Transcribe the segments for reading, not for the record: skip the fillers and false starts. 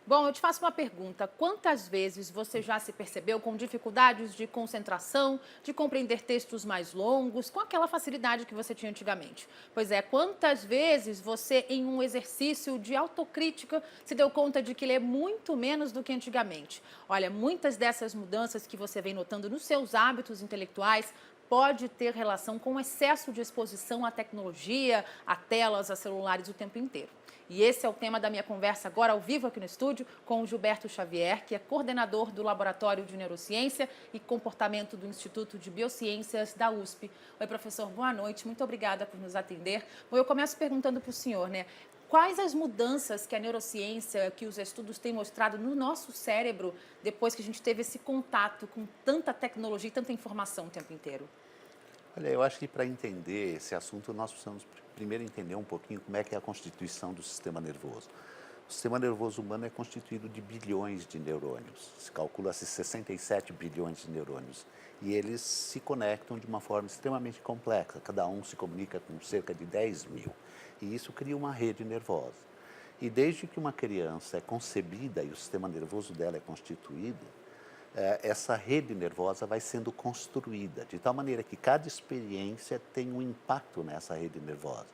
Bom, eu te faço uma pergunta. Quantas vezes você já se percebeu com dificuldades de concentração, de compreender textos mais longos, com aquela facilidade que você tinha antigamente? Pois é, quantas vezes você, em um exercício de autocrítica, se deu conta de que lê muito menos do que antigamente? Olha, muitas dessas mudanças que você vem notando nos seus hábitos intelectuais pode ter relação com o excesso de exposição à tecnologia, a telas, a celulares o tempo inteiro. E esse é o tema da minha conversa agora ao vivo aqui no estúdio com o Gilberto Xavier, que é coordenador do Laboratório de Neurociência e Comportamento do Instituto de Biociências da USP. Oi, professor, boa noite. Muito obrigada por nos atender. Bom, eu começo perguntando para o senhor, né? Quais as mudanças que a neurociência, que os estudos têm mostrado no nosso cérebro depois que a gente teve esse contato com tanta tecnologia e tanta informação o tempo inteiro? Olha, eu acho que para entender esse assunto nós precisamos primeiro entender um pouquinho como é que é a constituição do sistema nervoso. O sistema nervoso humano é constituído de bilhões de neurônios. Se calcula-se 67 bilhões de neurônios. E eles se conectam de uma forma extremamente complexa. Cada um se comunica com cerca de 10 mil. E isso cria uma rede nervosa. E desde que uma criança é concebida e o sistema nervoso dela é constituído, essa rede nervosa vai sendo construída, de tal maneira que cada experiência tem um impacto nessa rede nervosa.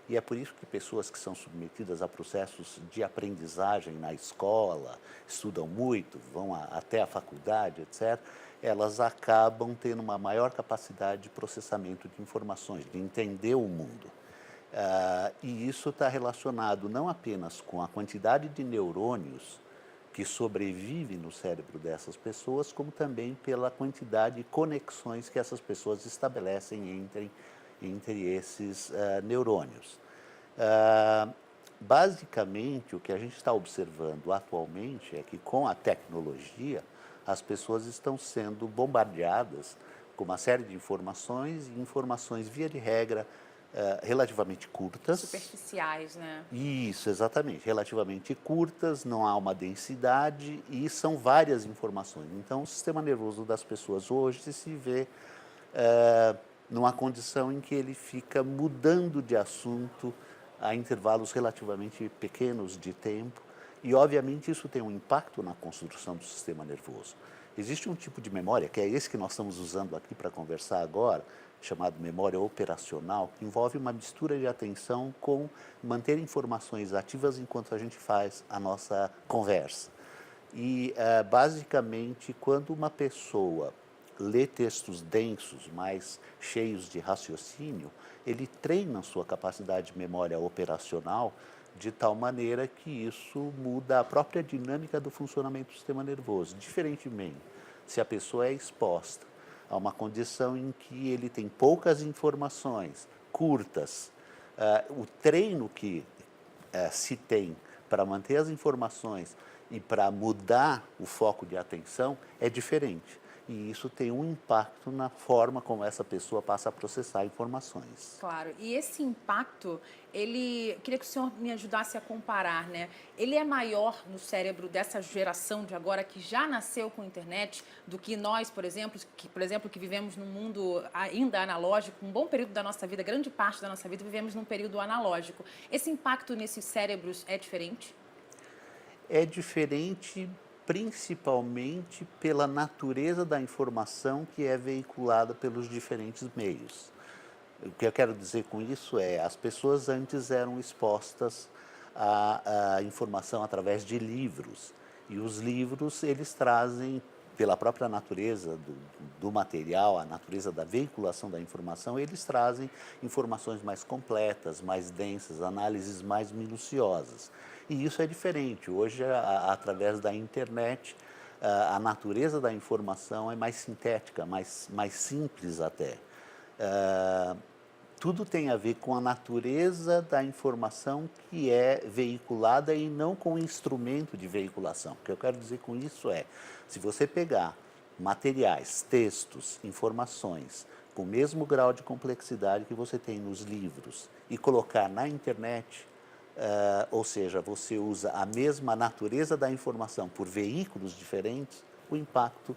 E é por isso que pessoas que são submetidas a processos de aprendizagem na escola, estudam muito, vão até a faculdade, etc., elas acabam tendo uma maior capacidade de processamento de informações, de entender o mundo. E isso está relacionado não apenas com a quantidade de neurônios que sobrevive no cérebro dessas pessoas, como também pela quantidade de conexões que essas pessoas estabelecem entre esses neurônios. Basicamente, o que a gente está observando atualmente é que, com a tecnologia, as pessoas estão sendo bombardeadas com uma série de informações, e informações, via de regra, relativamente curtas. Superficiais, né? Isso, exatamente. Relativamente curtas, não há uma densidade e são várias informações. Então, o sistema nervoso das pessoas hoje se vê numa condição em que ele fica mudando de assunto a intervalos relativamente pequenos de tempo e, obviamente, isso tem um impacto na construção do sistema nervoso. Existe um tipo de memória, que é esse que nós estamos usando aqui para conversar agora, chamado memória operacional, que envolve uma mistura de atenção com manter informações ativas enquanto a gente faz a nossa conversa. E, basicamente, quando uma pessoa lê textos densos, mais cheios de raciocínio, ele treina a sua capacidade de memória operacional de tal maneira que isso muda a própria dinâmica do funcionamento do sistema nervoso. Diferentemente, se a pessoa é exposta a uma condição em que ele tem poucas informações, curtas, o treino que se tem para manter as informações e para mudar o foco de atenção é diferente. E isso tem um impacto na forma como essa pessoa passa a processar informações. Claro. E esse impacto, ele queria que o senhor me ajudasse a comparar, né? Ele é maior no cérebro dessa geração de agora que já nasceu com a internet do que nós, por exemplo, que vivemos num mundo ainda analógico, um bom período da nossa vida, grande parte da nossa vida vivemos num período analógico. Esse impacto nesses cérebros é diferente? É diferente principalmente pela natureza da informação que é veiculada pelos diferentes meios. O que eu quero dizer com isso é, as pessoas antes eram expostas à informação através de livros, e os livros, eles trazem, pela própria natureza do material, a natureza da veiculação da informação, eles trazem informações mais completas, mais densas, análises mais minuciosas. E isso é diferente. Hoje, através da internet, a natureza da informação é mais sintética, mais simples até. Ah, Tudo tem a ver com a natureza da informação que é veiculada e não com o instrumento de veiculação. O que eu quero dizer com isso é, se você pegar materiais, textos, informações com o mesmo grau de complexidade que você tem nos livros e colocar na internet, ou seja, você usa a mesma natureza da informação por veículos diferentes, o impacto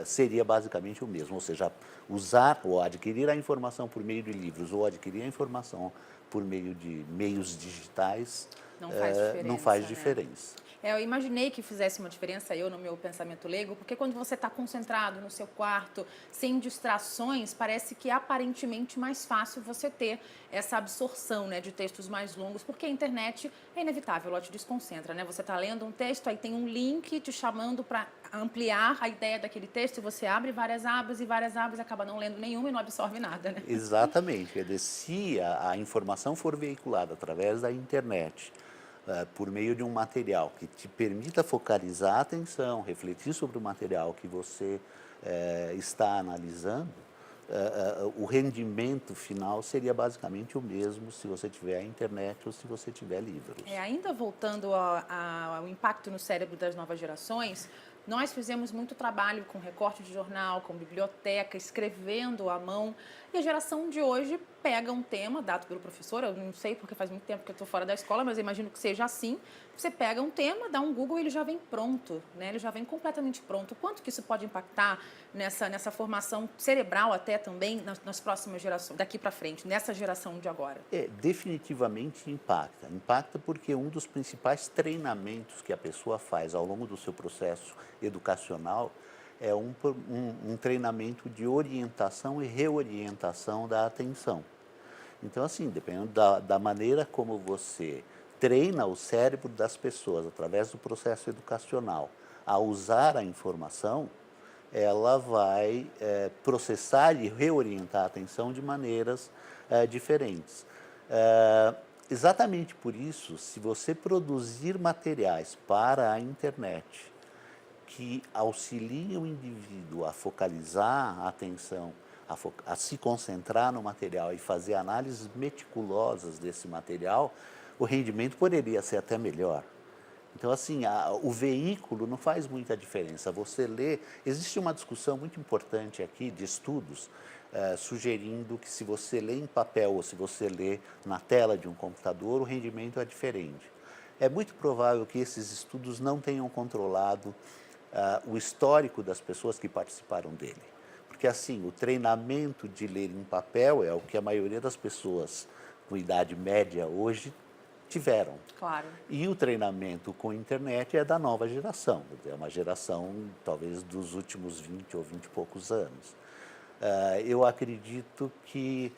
seria basicamente o mesmo, ou seja, usar ou adquirir a informação por meio de livros ou adquirir a informação por meio de meios digitais Não faz não faz diferença, né? diferença. Eu imaginei que fizesse uma diferença, eu, no meu pensamento leigo, porque quando você está concentrado no seu quarto, sem distrações, parece que é aparentemente mais fácil você ter essa absorção, né, de textos mais longos, porque a internet é inevitável, ela te desconcentra, né? Você está lendo um texto, aí tem um link te chamando para ampliar a ideia daquele texto, e você abre várias abas e acaba não lendo nenhuma e não absorve nada, né? Exatamente. Quer dizer, se a informação for veiculada através da internet, por meio de um material que te permita focalizar a atenção, refletir sobre o material que você está analisando, o rendimento final seria basicamente o mesmo se você tiver a internet ou se você tiver livros. Ainda voltando ao impacto no cérebro das novas gerações, nós fizemos muito trabalho com recorte de jornal, com biblioteca, escrevendo à mão. E a geração de hoje pega um tema dado pelo professor, eu não sei porque faz muito tempo que eu estou fora da escola, mas eu imagino que seja assim. Você pega um tema, dá um Google e ele já vem pronto, né? Ele já vem completamente pronto. Quanto que isso pode impactar nessa formação cerebral até também nas próximas gerações, daqui para frente, nessa geração de agora? Definitivamente impacta. Impacta porque um dos principais treinamentos que a pessoa faz ao longo do seu processo educacional é um treinamento de orientação e reorientação da atenção. Então, assim, dependendo da maneira como você treina o cérebro das pessoas através do processo educacional a usar a informação, ela vai processar e reorientar a atenção de maneiras diferentes. Exatamente por isso, se você produzir materiais para a internet que auxiliem o indivíduo a focalizar a atenção, a se concentrar no material e fazer análises meticulosas desse material, o rendimento poderia ser até melhor. Então, assim, o veículo não faz muita diferença. Você lê, existe uma discussão muito importante aqui de estudos, sugerindo que se você lê em papel ou se você lê na tela de um computador, o rendimento é diferente. É muito provável que esses estudos não tenham controlado o histórico das pessoas que participaram dele. Porque, assim, o treinamento de ler em papel é o que a maioria das pessoas com idade média hoje tiveram. Claro. E o treinamento com internet é da nova geração, é uma geração talvez dos últimos 20 ou 20 e poucos anos. Eu acredito que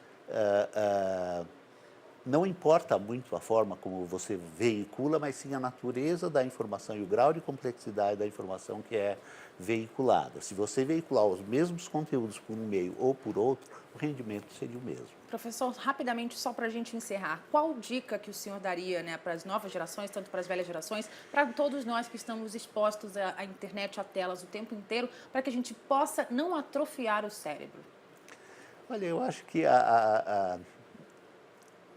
não importa muito a forma como você veicula, mas sim a natureza da informação e o grau de complexidade da informação que é veiculada. Se você veicular os mesmos conteúdos por um meio ou por outro, o rendimento seria o mesmo. Professor, rapidamente, só para a gente encerrar, qual dica que o senhor daria, né, para as novas gerações, tanto para as velhas gerações, para todos nós que estamos expostos à internet, a telas o tempo inteiro, para que a gente possa não atrofiar o cérebro? Olha, eu acho que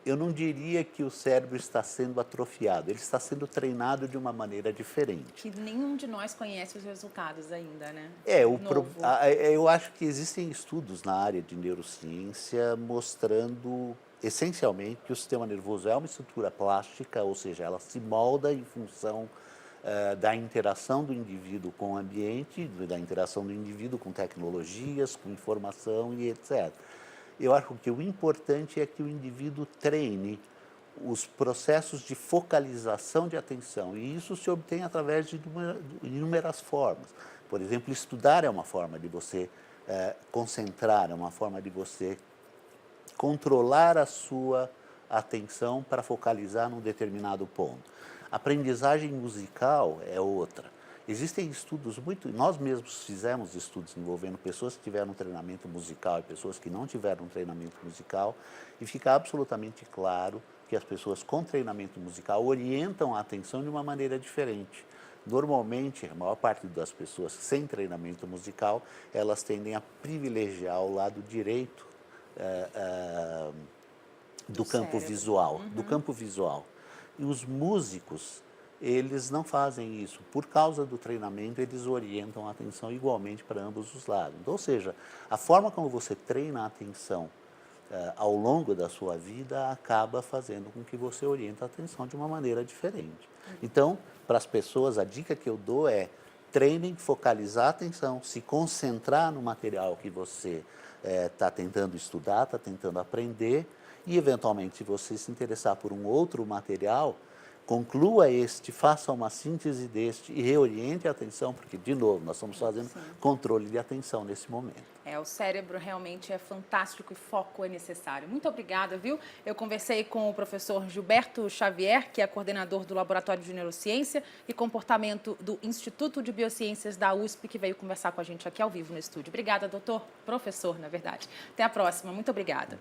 eu não diria que o cérebro está sendo atrofiado, ele está sendo treinado de uma maneira diferente. Que nenhum de nós conhece os resultados ainda, né? Eu acho que existem estudos na área de neurociência mostrando, essencialmente, que o sistema nervoso é uma estrutura plástica, ou seja, ela se molda em função da interação do indivíduo com o ambiente, da interação do indivíduo com tecnologias, com informação e etc. Eu acho que o importante é que o indivíduo treine os processos de focalização de atenção, e isso se obtém através de inúmeras formas. Por exemplo, estudar é uma forma de você concentrar, é uma forma de você controlar a sua atenção para focalizar num determinado ponto. Aprendizagem musical é outra. Existem estudos nós mesmos fizemos estudos envolvendo pessoas que tiveram treinamento musical e pessoas que não tiveram treinamento musical, e fica absolutamente claro que as pessoas com treinamento musical orientam a atenção de uma maneira diferente. Normalmente, a maior parte das pessoas sem treinamento musical, elas tendem a privilegiar o lado direito do campo visual, do campo visual. E os músicos, eles não fazem isso. Por causa do treinamento, eles orientam a atenção igualmente para ambos os lados. Então, ou seja, a forma como você treina a atenção ao longo da sua vida acaba fazendo com que você oriente a atenção de uma maneira diferente. Então, para as pessoas, a dica que eu dou é treinem, focalizar a atenção, se concentrar no material que você está tentando estudar, está tentando aprender, e, eventualmente, se você se interessar por um outro material, conclua este, faça uma síntese deste e reoriente a atenção, porque, de novo, nós estamos fazendo controle de atenção nesse momento. O cérebro realmente é fantástico e foco é necessário. Muito obrigada, viu? Eu conversei com o professor Gilberto Xavier, que é coordenador do Laboratório de Neurociência e Comportamento do Instituto de Biociências da USP, que veio conversar com a gente aqui ao vivo no estúdio. Obrigada, doutor. Professor, na verdade. Até a próxima. Muito obrigada.